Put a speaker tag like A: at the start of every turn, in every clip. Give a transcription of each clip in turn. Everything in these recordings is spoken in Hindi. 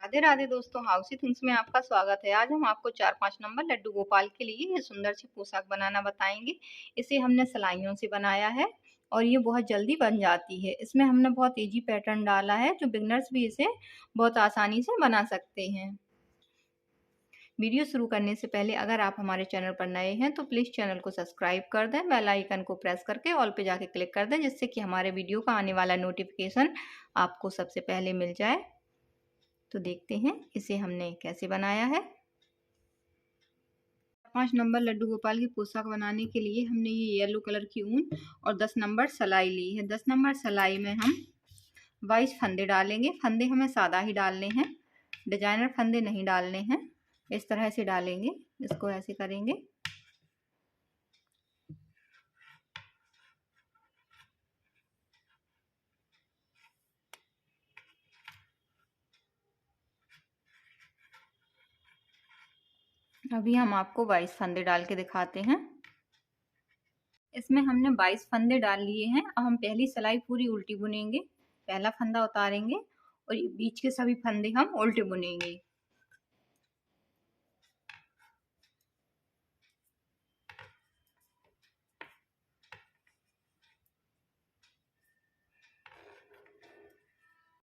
A: राधे राधे दोस्तों, हाउसी थिंग्स में आपका स्वागत है। आज हम आपको 4-5 नंबर लड्डू गोपाल के लिए ये सुंदर सी पोशाक बनाना बताएंगे। इसे हमने सिलाइयों से बनाया है और ये बहुत जल्दी बन जाती है। इसमें हमने बहुत इजी पैटर्न डाला है जो बिगनर्स भी इसे बहुत आसानी से बना सकते हैं। वीडियो शुरू करने से पहले अगर आप हमारे चैनल पर नए हैं तो प्लीज़ चैनल को सब्सक्राइब कर दें, बेल आइकन को प्रेस करके ऑल पे जाके क्लिक कर दें, जिससे कि हमारे वीडियो का आने वाला नोटिफिकेशन आपको सबसे पहले मिल जाए। तो देखते हैं इसे हमने कैसे बनाया है। 5 नंबर लड्डू गोपाल की पोशाक बनाने के लिए हमने ये येलो कलर की ऊन और 10 नंबर सिलाई ली है। 10 नंबर सिलाई में हम 22 फंदे डालेंगे। फंदे हमें सादा ही डालने हैं, डिजाइनर फंदे नहीं डालने हैं। इस तरह से डालेंगे, इसको ऐसे करेंगे। अभी हम आपको 22 फंदे डाल के दिखाते हैं। इसमें हमने 22 फंदे डाल लिए हैं। अब हम पहली सिलाई पूरी उल्टी बुनेंगे, पहला फंदा उतारेंगे और बीच के सभी फंदे हम उल्टे बुनेंगे।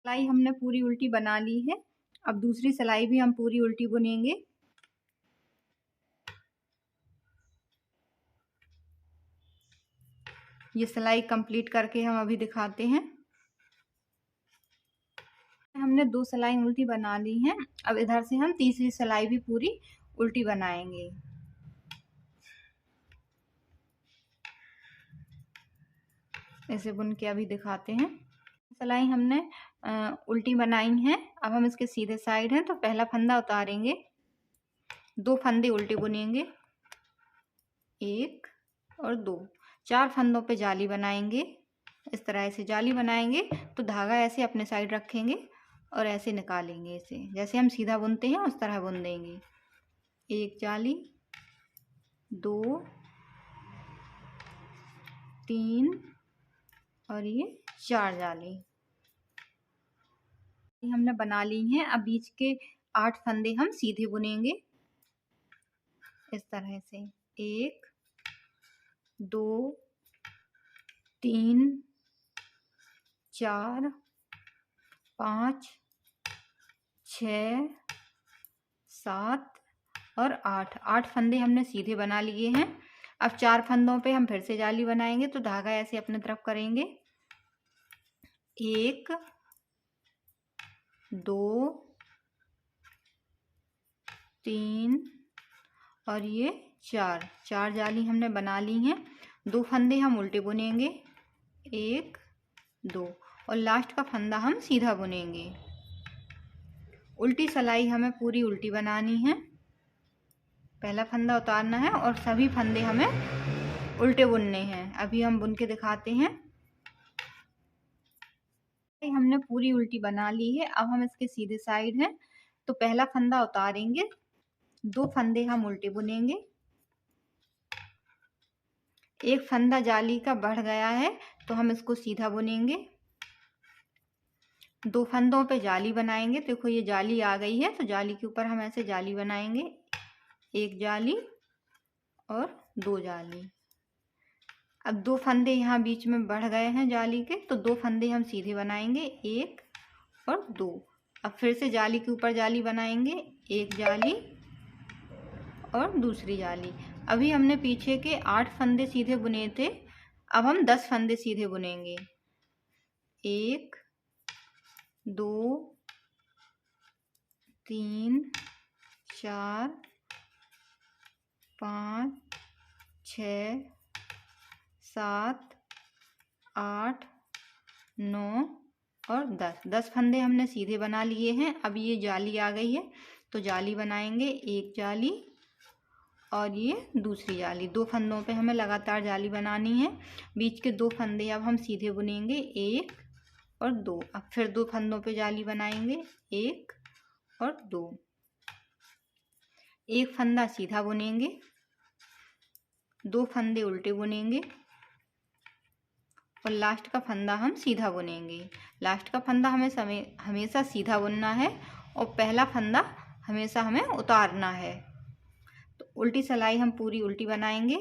A: सिलाई हमने पूरी उल्टी बना ली है। अब दूसरी सिलाई भी हम पूरी उल्टी बुनेंगे। ये सिलाई कंप्लीट करके हम अभी दिखाते हैं। हमने 2 सिलाई उल्टी बना ली हैं। अब इधर से हम तीसरी सिलाई भी पूरी उल्टी बनाएंगे। ऐसे बुन के अभी दिखाते हैं। सिलाई हमने उल्टी बनाई है। अब हम इसके सीधे साइड हैं तो पहला फंदा उतारेंगे, 2 फंदे उल्टे बुनेंगे, 1 और 2, 4 फंदों पे जाली बनाएंगे। इस तरह से जाली बनाएंगे तो धागा ऐसे अपने साइड रखेंगे और ऐसे निकालेंगे। इसे जैसे हम सीधा बुनते हैं उस तरह बुन देंगे। 1 जाली, 2, 3 और ये 4 जाली हमने बना ली हैं। अब बीच के 8 फंदे हम सीधे बुनेंगे इस तरह से। 1, 2, 3, 4, 5, 6, 7 और 8 फंदे हमने सीधे बना लिए हैं। अब 4 फंदों पे हम फिर से जाली बनाएंगे तो धागा ऐसे अपने तरफ करेंगे। 1, 2, 3 और ये 4 जाली हमने बना ली हैं। 2 फंदे हम उल्टे बुनेंगे, 1, 2 और लास्ट का फंदा हम सीधा बुनेंगे। उल्टी सिलाई हमें पूरी उल्टी बनानी है। पहला फंदा उतारना है और सभी फंदे हमें उल्टे बुनने हैं। अभी हम बुन के दिखाते हैं। हमने पूरी उल्टी बना ली है। अब हम इसके सीधे साइड हैं तो पहला फंदा उतारेंगे, 2 फंदे हम उल्टे बुनेंगे, 1 फंदा जाली का बढ़ गया है तो हम इसको सीधा बुनेंगे। 2 फंदों पे जाली बनाएंगे। देखो ये जाली आ गई है तो जाली के ऊपर हम ऐसे जाली बनाएंगे, 1 जाली और 2 जाली। अब 2 फंदे यहाँ बीच में बढ़ गए हैं जाली के तो 2 फंदे हम सीधे बनाएंगे, 1 और 2। अब फिर से जाली के ऊपर जाली बनाएंगे, 1 जाली और दूसरी जाली। अभी हमने पीछे के 8 फंदे सीधे बुने थे, अब हम 10 फंदे सीधे बुनेंगे। 1, 2, 3, 4, 5, 6, 7, 8, 9 और 10 फंदे हमने सीधे बना लिए हैं। अब ये जाली आ गई है तो जाली बनाएंगे, 1 जाली और ये दूसरी जाली। 2 फंदों पे हमें लगातार जाली बनानी है। बीच के 2 फंदे अब हम सीधे बुनेंगे, 1 और 2। अब फिर 2 फंदों पे जाली बनाएंगे, 1 और 2। 1 फंदा सीधा बुनेंगे, 2 फंदे उल्टे बुनेंगे और लास्ट का फंदा हम सीधा बुनेंगे। लास्ट का फंदा हमें हमेशा सीधा बुनना है और पहला फंदा हमेशा हमें उतारना है। तो उल्टी सिलाई हम पूरी उल्टी बनाएंगे,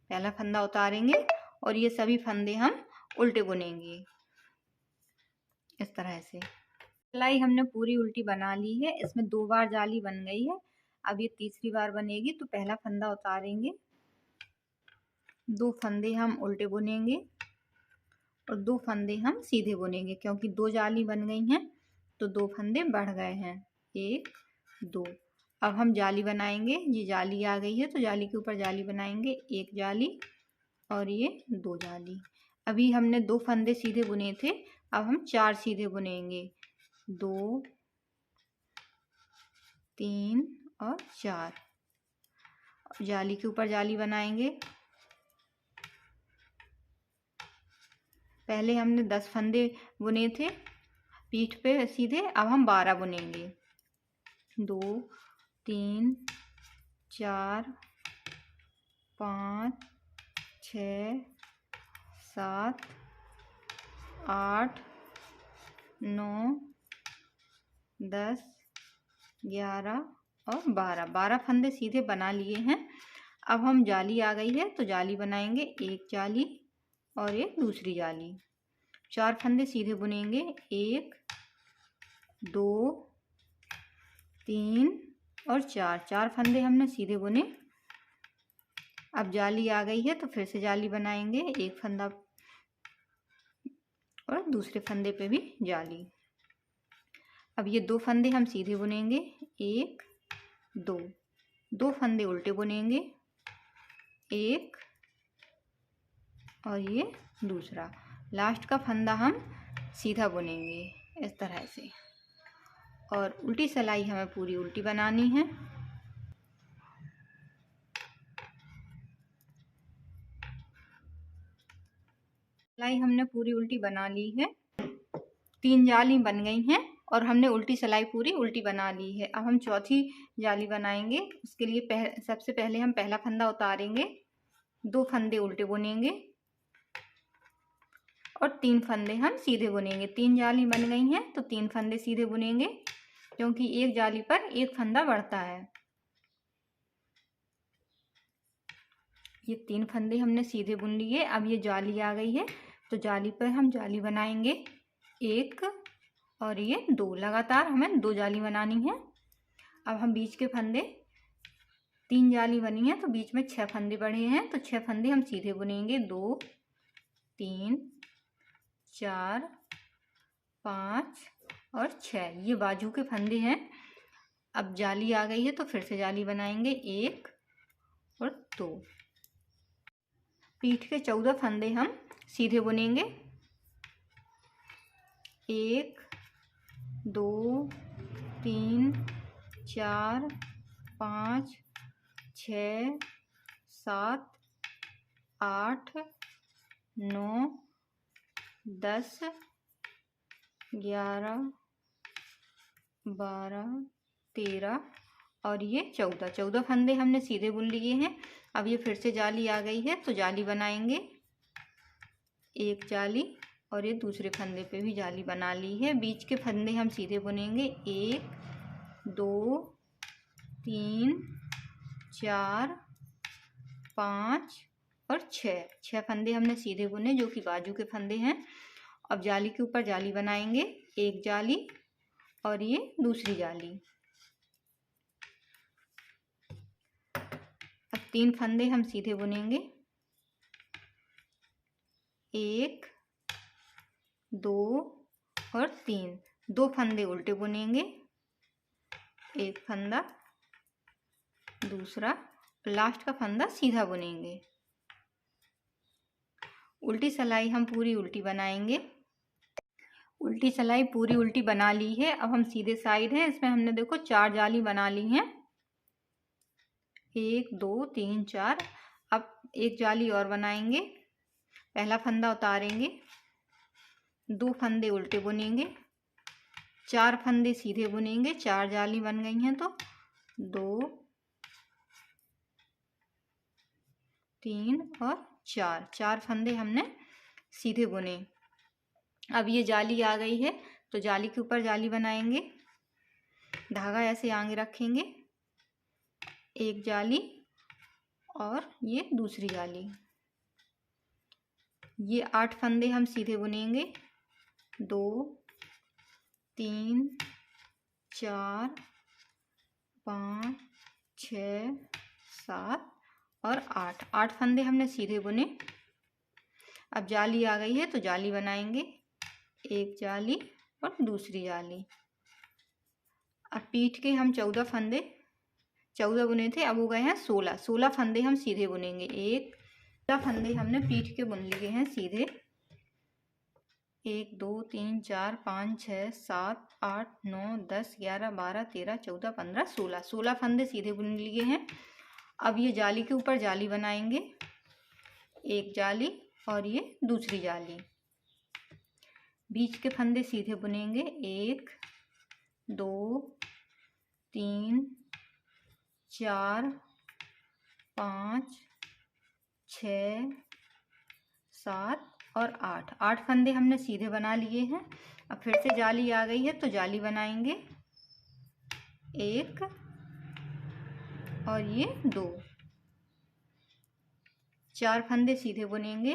A: पहला फंदा उतारेंगे और ये सभी फंदे हम उल्टे बुनेंगे इस तरह से। सिलाई हमने पूरी उल्टी बना ली है, इसमें 2 बार जाली बन गई है। अब ये तीसरी बार बनेगी। तो पहला फंदा उतारेंगे, 2 फंदे हम उल्टे बुनेंगे और 2 फंदे हम सीधे बुनेंगे, क्योंकि 2 जाली बन गई हैं तो 2 फंदे बढ़ गए हैं। 1 2। अब हम जाली बनाएंगे। ये जाली आ गई है तो जाली के ऊपर जाली बनाएंगे, 1 जाली और ये 2 जाली। अभी हमने 2 फंदे सीधे बुने थे, अब हम 4 सीधे बुनेंगे, 2 3 और 4। जाली के ऊपर जाली बनाएंगे। पहले हमने 10 फंदे बुने थे पीठ पे सीधे, अब हम 12 बुनेंगे, 2 3 4 5 6 7 8 9 10 11 और 12 फंदे सीधे बना लिए हैं। अब हम जाली आ गई है तो जाली बनाएंगे, 1 जाली और एक दूसरी जाली। 4 फंदे सीधे बुनेंगे, 1 2 3 और 4 फंदे हमने सीधे बुने। अब जाली आ गई है तो फिर से जाली बनाएंगे, 1 फंदा और दूसरे फंदे पे भी जाली। अब ये 2 फंदे हम सीधे बुनेंगे, 1 2 फंदे उल्टे बुनेंगे, 1 और ये दूसरा। लास्ट का फंदा हम सीधा बुनेंगे इस तरह से। और उल्टी सिलाई हमें पूरी उल्टी बनानी है। सिलाई हमने पूरी उल्टी बना ली है, 3 जाली बन गई हैं और हमने उल्टी सिलाई पूरी उल्टी बना ली है। अब हम चौथी जाली बनाएंगे। उसके लिए सबसे पहले हम पहला फंदा उतारेंगे, 2 फंदे उल्टे बुनेंगे और 3 फंदे हम सीधे बुनेंगे। 3 जाली बन गई हैं तो 3 फंदे सीधे बुनेंगे, क्योंकि एक जाली पर एक फंदा बढ़ता है। ये 3 फंदे हमने सीधे बुन लिए। अब ये जाली आ गई है तो जाली पर हम जाली बनाएंगे, 1 और ये 2। लगातार हमें 2 जाली बनानी है। अब हम बीच के फंदे, 3 जाली बनी है तो बीच में 6 फंदे बढ़े हैं तो 6 फंदे हम सीधे बुनेंगे, 2 3 4 5 और 6। ये बाजू के फंदे हैं। अब जाली आ गई है तो फिर से जाली बनाएंगे, 1 और 2। पीठ के 14 फंदे हम सीधे बुनेंगे, 1 2 3 4 5 6 7 8 9 10 11 12 13 और ये 14 फंदे हमने सीधे बुन लिए हैं। अब ये फिर से जाली आ गई है तो जाली बनाएंगे, 1 जाली और ये दूसरे फंदे पे भी जाली बना ली है। बीच के फंदे हम सीधे बुनेंगे, 1 2 3 4 5 और 6 फंदे हमने सीधे बुने जो कि बाजू के फंदे हैं। अब जाली के ऊपर जाली बनाएंगे, 1 जाली और ये दूसरी जाली। अब 3 फंदे हम सीधे बुनेंगे, 1 2 और 3। 2 फंदे उल्टे बुनेंगे, 1 फंदा दूसरा, लास्ट का फंदा सीधा बुनेंगे। उल्टी सिलाई हम पूरी उल्टी बनाएंगे। उल्टी सिलाई पूरी उल्टी बना ली है। अब हम सीधे साइड है, इसमें हमने देखो 4 जाली बना ली हैं, 1 2 3 4। अब 1 जाली और बनाएंगे, पहला फंदा उतारेंगे, 2 फंदे उल्टे बुनेंगे, 4 फंदे सीधे बुनेंगे। 4 जाली बन गई हैं तो 2 3 और 4 फंदे हमने सीधे बुने। अब ये जाली आ गई है तो जाली के ऊपर जाली बनाएंगे, धागा ऐसे आगे रखेंगे, एक जाली और ये दूसरी जाली। ये 8 फंदे हम सीधे बुनेंगे, 2 3 4 5 6 7 और 8 फंदे हमने सीधे बुने। अब जाली आ गई है तो जाली बनाएंगे, एक जाली और दूसरी जाली। अब पीठ के हम 14 बुने थे, अब हो गए हैं 16 फंदे हम सीधे बुनेंगे। 16 फंदे हमने पीठ के बुन लिए हैं सीधे। 1 2 3 4 5 6 7 8 9 10 11 12 13 14 15 16 फंदे सीधे बुन लिए हैं। अब ये जाली के ऊपर जाली बनाएंगे, एक जाली और ये दूसरी जाली। बीच के फंदे सीधे बुनेंगे, 1 2 3 4 5 6 7 और 8 फंदे हमने सीधे बना लिए हैं। अब फिर से जाली आ गई है तो जाली बनाएंगे, एक और ये 2। 4 फंदे सीधे बुनेंगे,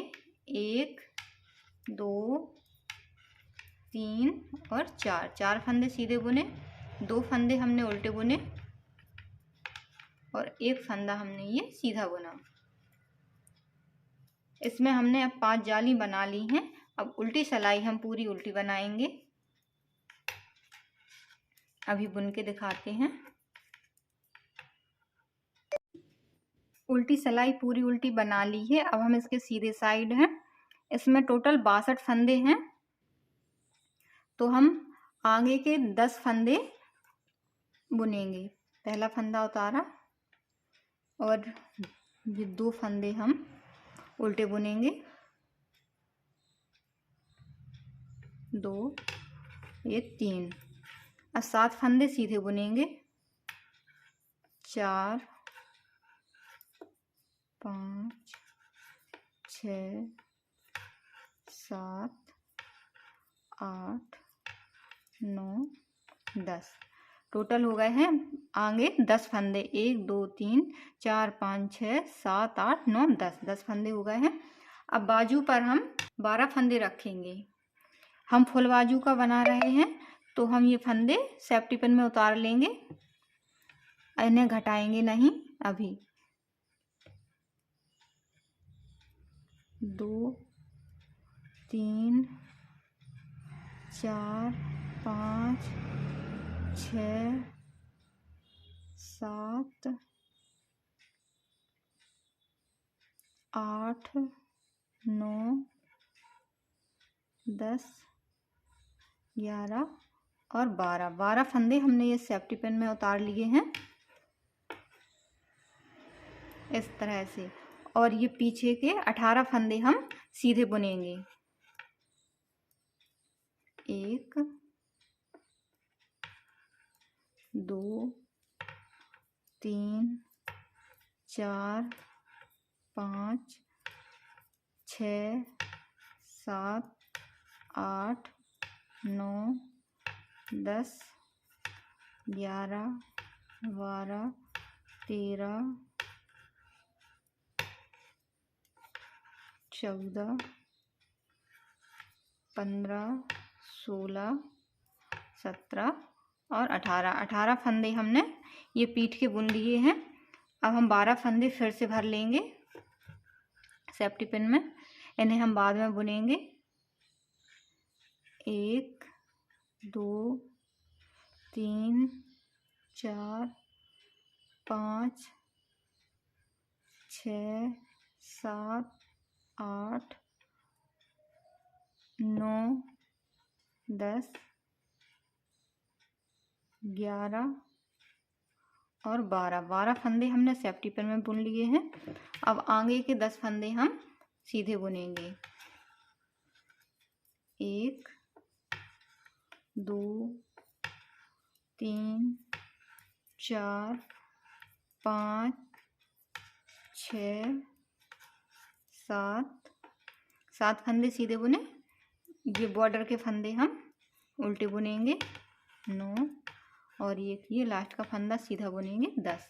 A: 1 2 3 और 4 फंदे सीधे बुने। 2 फंदे हमने उल्टे बुने और एक फंदा हमने ये सीधा बुना। इसमें हमने अब 5 जाली बना ली हैं। अब उल्टी सिलाई हम पूरी उल्टी बनाएंगे, अभी बुन के दिखाते हैं। उल्टी सिलाई पूरी उल्टी बना ली है। अब हम इसके सीधे साइड हैं, इसमें टोटल 62 फंदे हैं, तो हम आगे के 10 फंदे बुनेंगे। पहला फंदा उतारा और ये 2 फंदे हम उल्टे बुनेंगे, 2 ये 3। अब 7 फंदे सीधे बुनेंगे, 4 5 6 7 8 9 10। टोटल हो गए हैं आगे 10 फंदे, 1 2 3 4 5 6 7 8 9 10 फंदे हो गए हैं। अब बाजू पर हम 12 फंदे रखेंगे। हम फुल बाजू का बना रहे हैं तो हम ये फंदे सेफ्टी पिन में उतार लेंगे, इन्हें घटाएंगे नहीं। अभी 2 3 4 5 6 7 8 9 10 11 और 12 फंदे हमने ये सेफ्टी पिन में उतार लिए हैं इस तरह से। और ये पीछे के 18 फंदे हम सीधे बुनेंगे, 1 2 3 4 5 6 7 8 9 10 11 12 13 14 15 16 17 और 18 फंदे हमने ये पीठ के बुन लिए हैं। अब हम 12 फंदे फिर से भर लेंगे सेफ्टी पिन में, इन्हें हम बाद में बुनेंगे। 1 2 3 4 5 6 7 8 9 10 11 और 12 फंदे हमने सेफ्टी पिन में बुन लिए हैं। अब आगे के 10 फंदे हम सीधे बुनेंगे, 1 2 3 4 5 6 7 फंदे सीधे बुने। ये बॉर्डर के फंदे हम उल्टे बुनेंगे, 9 और ये लास्ट का फंदा सीधा बुनेंगे 10।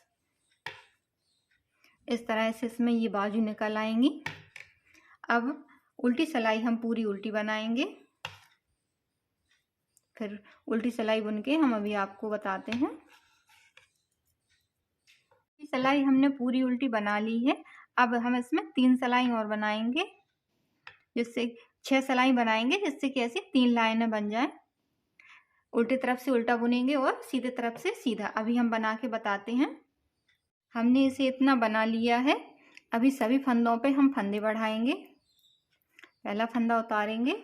A: इस तरह से इसमें ये बाजू निकल आएंगी। अब उल्टी सिलाई हम पूरी उल्टी बनाएंगे। फिर उल्टी सिलाई बुन के हम अभी आपको बताते हैं। सिलाई हमने पूरी उल्टी बना ली है। अब हम इसमें 3 सिलाई और बनाएंगे, जिससे 6 सिलाई बनाएंगे, जिससे कि ऐसी 3 लाइनें बन जाएं। उल्टी तरफ से उल्टा बुनेंगे और सीधे तरफ से सीधा। अभी हम बना के बताते हैं। हमने इसे इतना बना लिया है। अभी सभी फंदों पे हम फंदे बढ़ाएंगे। पहला फंदा उतारेंगे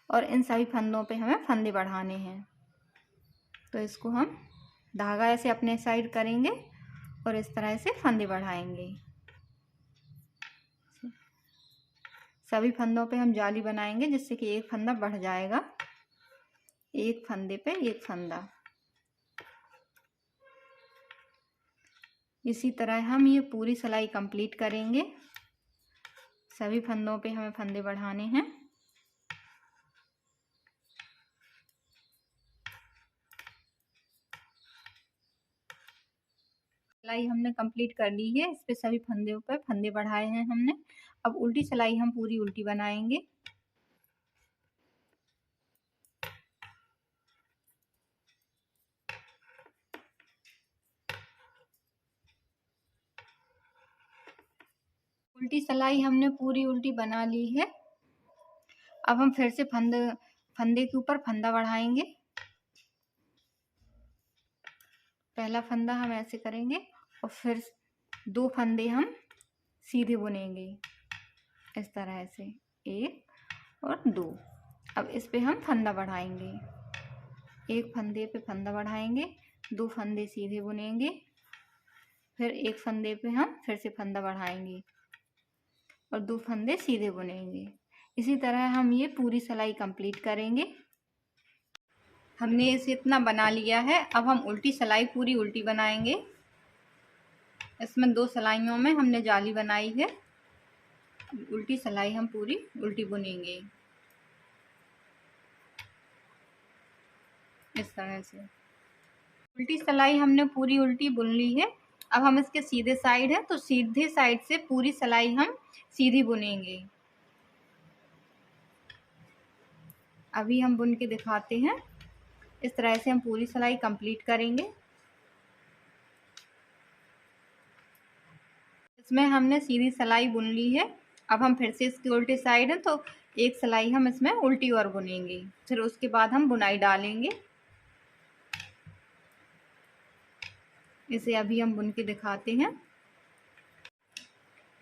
A: और इन सभी फंदों पे हमें फंदे बढ़ाने हैं। तो इसको हम धागा ऐसे अपने साइड करेंगे और इस तरह से फंदे बढ़ाएंगे। सभी फंदों पे हम जाली बनाएंगे, जिससे कि एक फंदा बढ़ जाएगा। एक फंदे पे एक फंदा। इसी तरह हम ये पूरी सिलाई कंप्लीट करेंगे। सभी फंदों पे हमें फंदे बढ़ाने हैं। सिलाई हमने कंप्लीट कर ली है। इस पे सभी फंदों पर फंदे बढ़ाए हैं हमने। अब उल्टी सिलाई हम पूरी उल्टी बनाएंगे। उल्टी सिलाई हमने पूरी उल्टी बना ली है। अब हम फिर से फंदे के ऊपर फंदा बढ़ाएंगे। पहला फंदा हम ऐसे करेंगे और फिर 2 फंदे हम सीधे बुनेंगे, इस तरह से 1 और 2। अब इस पे हम फंदा बढ़ाएंगे। एक फंदे पे फंदा बढ़ाएंगे, 2 फंदे सीधे बुनेंगे, फिर एक फंदे पे हम फिर से फंदा बढ़ाएंगे और 2 फंदे सीधे बुनेंगे। इसी तरह हम ये पूरी सिलाई कंप्लीट करेंगे। हमने इसे इतना बना लिया है। अब हम उल्टी सिलाई पूरी उल्टी बनाएंगे। इसमें 2 सिलाइयों में हमने जाली बनाई है। उल्टी सिलाई हम पूरी उल्टी बुनेंगे, इस तरह से। उल्टी सिलाई हमने पूरी उल्टी बुन ली है। अब हम इसके सीधे साइड है, तो सीधे साइड से पूरी सिलाई हम सीधी बुनेंगे। अभी हम बुन के दिखाते हैं। इस तरह से हम पूरी सिलाई कंप्लीट करेंगे। इसमें हमने सीधी सिलाई बुन ली है। अब हम फिर से इसकी उल्टी साइड है, तो एक सिलाई हम इसमें उल्टी और बुनेंगे। फिर उसके बाद हम बुनाई डालेंगे। इसे अभी हम बुन के दिखाते हैं।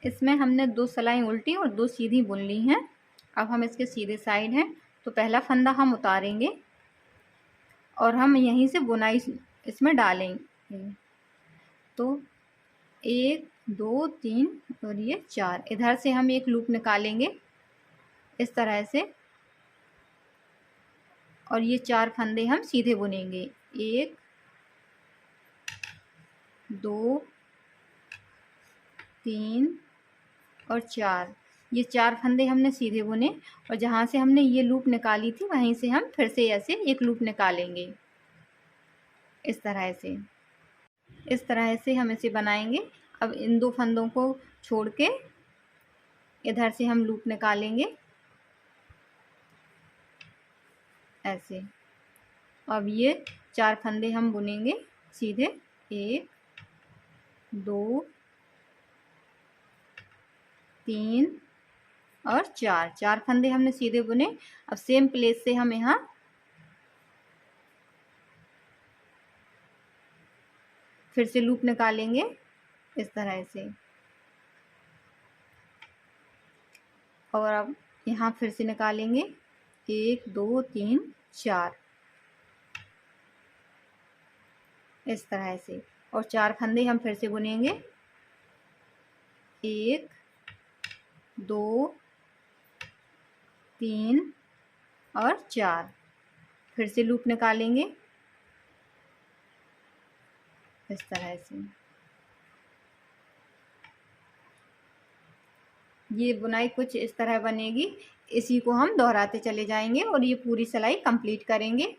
A: इसमें हमने 2 सिलाई उल्टी और 2 सीधी बुन ली हैं। अब हम इसके सीधे साइड हैं, तो पहला फंदा हम उतारेंगे और हम यहीं से बुनाई इसमें डालेंगे। तो 1 2 3 और ये 4। इधर से हम एक लूप निकालेंगे, इस तरह से, और ये 4 फंदे हम सीधे बुनेंगे। 1 2 3 और 4। ये 4 फंदे हमने सीधे बुने और जहाँ से हमने ये लूप निकाली थी वहीं से हम फिर से ऐसे एक लूप निकालेंगे, इस तरह से। इस तरह से हम इसे बनाएंगे। अब इन 2 फंदों को छोड़ के इधर से हम लूप निकालेंगे, ऐसे। अब ये 4 फंदे हम बुनेंगे सीधे। 1 2 3 और 4 फंदे हमने सीधे बुने। अब सेम प्लेस से हम यहाँ फिर से लूप निकालेंगे, इस तरह से। और अब यहाँ फिर से निकालेंगे 1 2 3 4, इस तरह से। और 4 फंदे हम फिर से बुनेंगे। 1 2 3 और 4। फिर से लूप निकालेंगे, इस तरह से। ये बुनाई कुछ इस तरह बनेगी। इसी को हम दोहराते चले जाएंगे और ये पूरी सिलाई कंप्लीट करेंगे।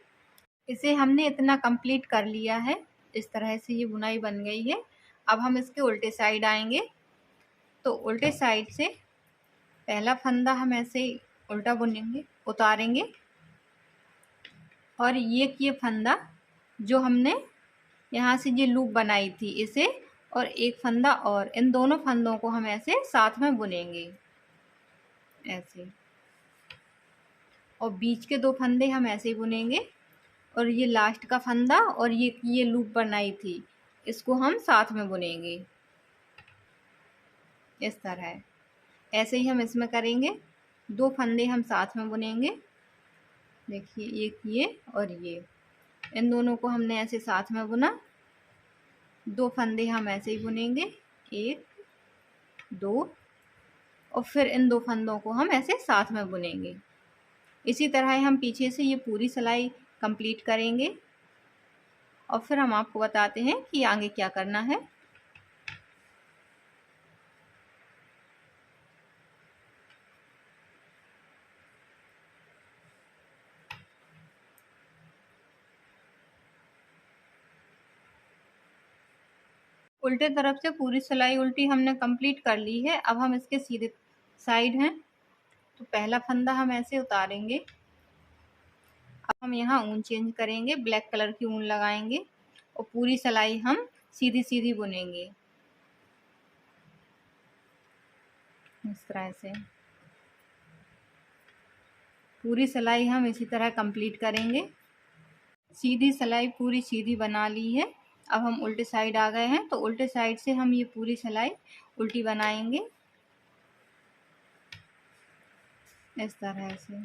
A: इसे हमने इतना कंप्लीट कर लिया है। इस तरह से ये बुनाई बन गई है। अब हम इसके उल्टे साइड आएंगे, तो उल्टे साइड से पहला फंदा हम ऐसे ही उल्टा बुनेंगे, उतारेंगे, और ये फंदा जो हमने यहाँ से ये लूप बनाई थी इसे, और एक फंदा और, इन दोनों फंदों को हम ऐसे साथ में बुनेंगे ऐसे, और बीच के 2 फंदे हम ऐसे ही बुनेंगे, और ये लास्ट का फंदा और ये लूप बनाई थी इसको हम साथ में बुनेंगे इस तरह। ऐसे ही हम इसमें करेंगे, 2 फंदे हम साथ में बुनेंगे, देखिए एक ये और ये, इन दोनों को हमने ऐसे साथ में बुना, 2 फंदे हम ऐसे ही बुनेंगे, 1 2, और फिर इन 2 फंदों को हम ऐसे साथ में बुनेंगे। इसी तरह हम पीछे से ये पूरी सिलाई कंप्लीट करेंगे, और फिर हम आपको बताते हैं कि आगे क्या करना है। उल्टे तरफ से पूरी सिलाई उल्टी हमने कंप्लीट कर ली है। अब हम इसके सीधे साइड हैं, तो पहला फंदा हम ऐसे उतारेंगे। अब हम यहाँ ऊन चेंज करेंगे, ब्लैक कलर की ऊन लगाएंगे, और पूरी सिलाई हम सीधी सीधी बुनेंगे इस तरह से। पूरी सिलाई हम इसी तरह कंप्लीट करेंगे। सीधी सिलाई पूरी सीधी बना ली है। अब हम उल्टे साइड आ गए हैं, तो उल्टे साइड से हम ये पूरी सिलाई उल्टी बनाएंगे इस तरह से।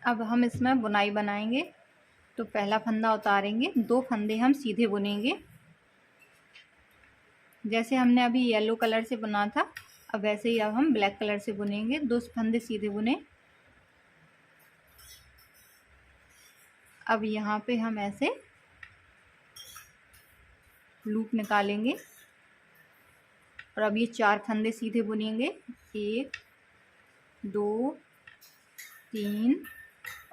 A: अब हम इसमें बुनाई बनाएंगे, तो पहला फंदा उतारेंगे, 2 फंदे हम सीधे बुनेंगे, जैसे हमने अभी येलो कलर से बुना था, अब वैसे ही अब हम ब्लैक कलर से बुनेंगे। 2 फंदे सीधे बुने। अब यहाँ पे हम ऐसे लूप निकालेंगे, और अब ये 4 फंदे सीधे बुनेंगे, 1 2 3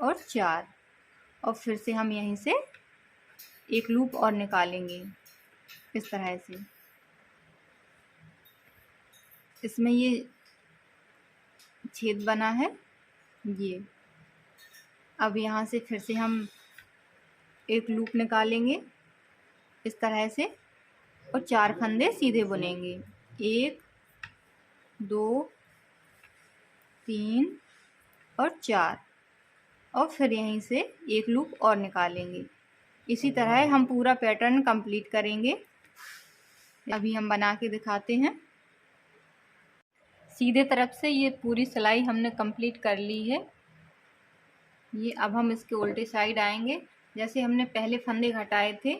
A: और 4, और फिर से हम यहीं से एक लूप और निकालेंगे इस तरह से। इसमें ये छेद बना है ये। अब यहाँ से फिर से हम एक लूप निकालेंगे इस तरह से, और 4 फंदे सीधे बुनेंगे, 1 2 3 और 4, और फिर यहीं से एक लूप और निकालेंगे। इसी तरह हम पूरा पैटर्न कंप्लीट करेंगे। अभी हम बना के दिखाते हैं। सीधे तरफ से ये पूरी सिलाई हमने कंप्लीट कर ली है। ये अब हम इसके उल्टे साइड आएंगे, जैसे हमने पहले फंदे घटाए थे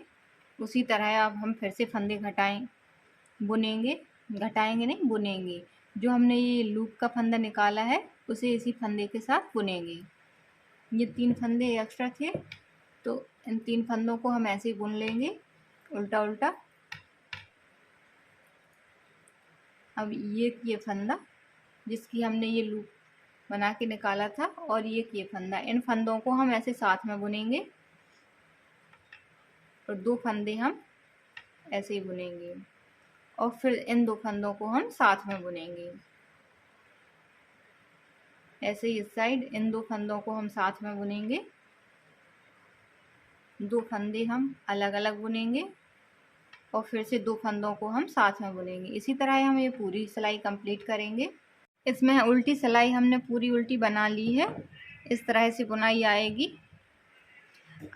A: उसी तरह अब हम फिर से फंदे बुनेंगे, घटाएंगे नहीं, बुनेंगे। जो हमने ये लूप का फंदा निकाला है उसे इसी फंदे के साथ बुनेंगे। ये 3 फंदे एक्स्ट्रा थे, तो इन 3 फंदों को हम ऐसे ही बुन लेंगे उल्टा उल्टा। अब ये फंदा जिसकी हमने ये लूप बना के निकाला था, और ये फंदा, इन फंदों को हम ऐसे साथ में बुनेंगे, और 2 फंदे हम ऐसे ही बुनेंगे, और फिर इन 2 फंदों को हम साथ में बुनेंगे ऐसे ही। इस साइड इन 2 फंदों को हम साथ में बुनेंगे, 2 फंदे हम अलग अलग बुनेंगे, और फिर से 2 फंदों को हम साथ में बुनेंगे। इसी तरह हम ये पूरी सिलाई कंप्लीट करेंगे। इसमें उल्टी सिलाई हमने पूरी उल्टी बना ली है, इस तरह से बुनाई आएगी।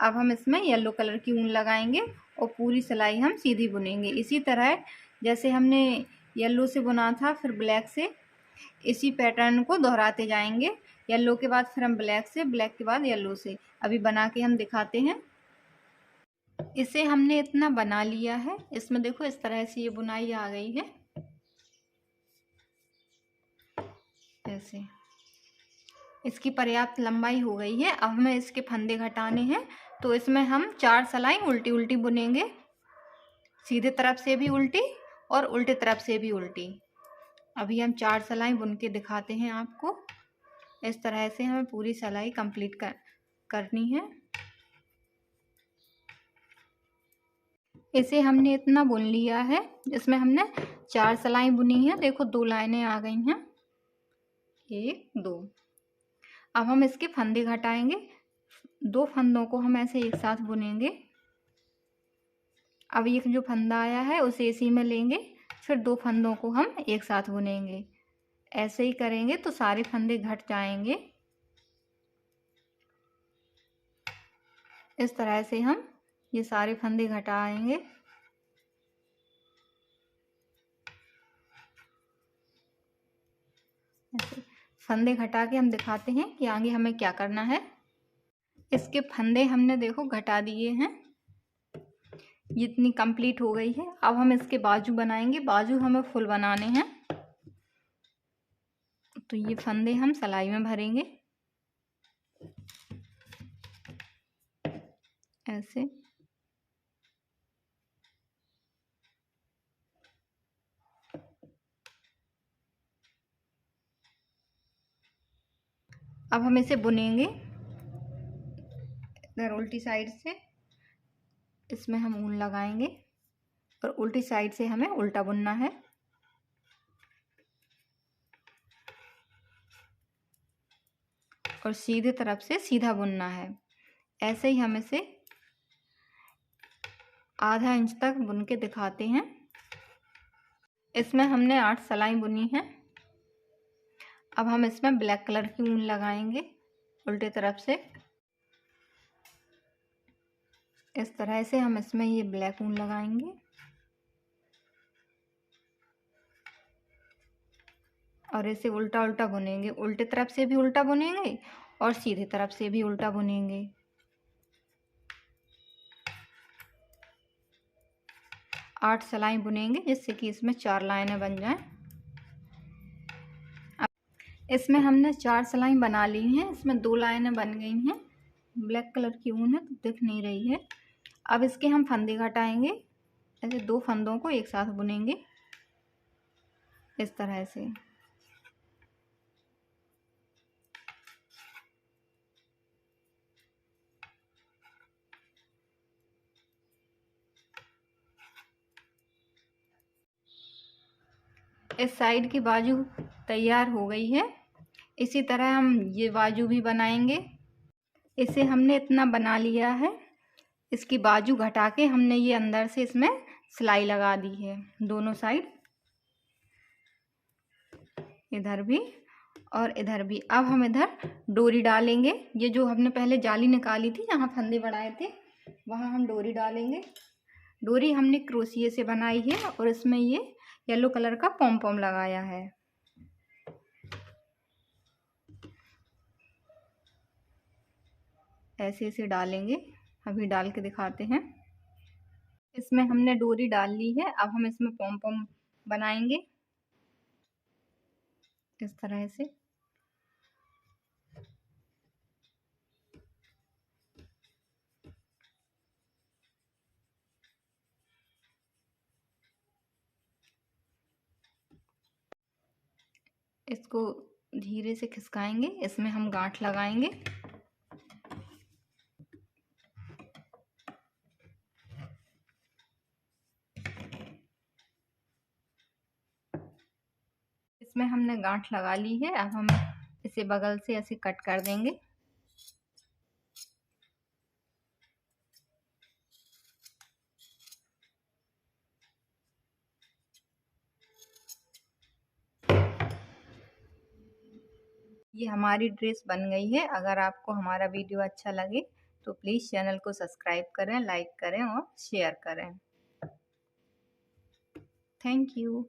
A: अब हम इसमें येलो कलर की ऊन लगाएंगे, और पूरी सिलाई हम सीधी बुनेंगे इसी तरह जैसे हमने येलो से बुना था, फिर ब्लैक से। इसी पैटर्न को दोहराते जाएंगे। येलो के बाद फिर हम ब्लैक से, ब्लैक के बाद येलो से। अभी बना के हम दिखाते हैं। इसे हमने इतना बना लिया है, इसमें देखो इस तरह से ये बुनाई आ गई है ऐसे। इसकी पर्याप्त लंबाई हो गई है। अब हमें इसके फंदे घटाने हैं, तो इसमें हम 4 सिलाई उल्टी उल्टी बुनेंगे, सीधे तरफ से भी उल्टी और उल्टे तरफ से भी उल्टी। अभी हम 4 सिलाई बुन के दिखाते हैं आपको। इस तरह से हमें पूरी सिलाई कंप्लीट करनी है। इसे हमने इतना बुन लिया है, इसमें हमने 4 सिलाई बुनी है। देखो 2 लाइनें आ गई हैं, 1 2। अब हम इसके फंदे घटाएंगे। 2 फंदों को हम ऐसे एक साथ बुनेंगे। अब ये जो फंदा आया है उसे इसी में लेंगे, फिर 2 फंदों को हम एक साथ बुनेंगे। ऐसे ही करेंगे तो सारे फंदे घट जाएंगे। इस तरह से हम ये सारे फंदे घटाएंगे। ऐसे फंदे घटा के हम दिखाते हैं कि आगे हमें क्या करना है। इसके फंदे हमने देखो घटा दिए हैं, जितनी कंप्लीट हो गई है। अब हम इसके बाजू बनाएंगे। बाजू हमें फुल बनाने हैं, तो ये फंदे हम सिलाई में भरेंगे ऐसे। अब हम इसे बुनेंगे इधर उल्टी साइड से। इसमें हम ऊन लगाएंगे और उल्टी साइड से हमें उल्टा बुनना है। और सीधे तरफ से सीधा बुनना है। ऐसे ही हम इसे आधा इंच तक बुन के दिखाते हैं। इसमें हमने 8 सिलाई बुनी है। अब हम इसमें ब्लैक कलर की ऊन लगाएंगे उल्टे तरफ से। इस तरह से हम इसमें ये ब्लैक ऊन लगाएंगे और इसे उल्टा उल्टा बुनेंगे। उल्टे तरफ से भी उल्टा बुनेंगे और सीधे तरफ से भी उल्टा बुनेंगे। 8 सिलाई बुनेंगे जिससे कि इसमें 4 लाइनें बन जाएं। इसमें हमने 4 सिलाई बना ली हैं। इसमें 2 लाइनें बन गई हैं। ब्लैक कलर की ऊन है तो दिख नहीं रही है। अब इसके हम फंदे घटाएंगे। ऐसे 2 फंदों को एक साथ बुनेंगे इस तरह से। इस साइड की बाजू तैयार हो गई है। इसी तरह हम ये बाजू भी बनाएंगे। इसे हमने इतना बना लिया है। इसकी बाजू घटा के हमने ये अंदर से इसमें सिलाई लगा दी है दोनों साइड, इधर भी और इधर भी। अब हम इधर डोरी डालेंगे। ये जो हमने पहले जाली निकाली थी जहाँ फंदे बढ़ाए थे वहाँ हम डोरी डालेंगे। डोरी हमने क्रोशिये से बनाई है और इसमें ये येलो कलर का पॉम पॉम लगाया है। ऐसे ऐसे डालेंगे। अभी डाल के दिखाते हैं। इसमें हमने डोरी डाल ली है। अब हम इसमें पॉम पॉम बनाएंगे इस तरह से। इसको धीरे से खिसकाएंगे। इसमें हम गांठ लगाएंगे। इसमें हमने गांठ लगा ली है। अब हम इसे बगल से ऐसे कट कर देंगे। ये हमारी ड्रेस बन गई है। अगर आपको हमारा वीडियो अच्छा लगे तो प्लीज़ चैनल को सब्सक्राइब करें, लाइक करें और शेयर करें। Thank you.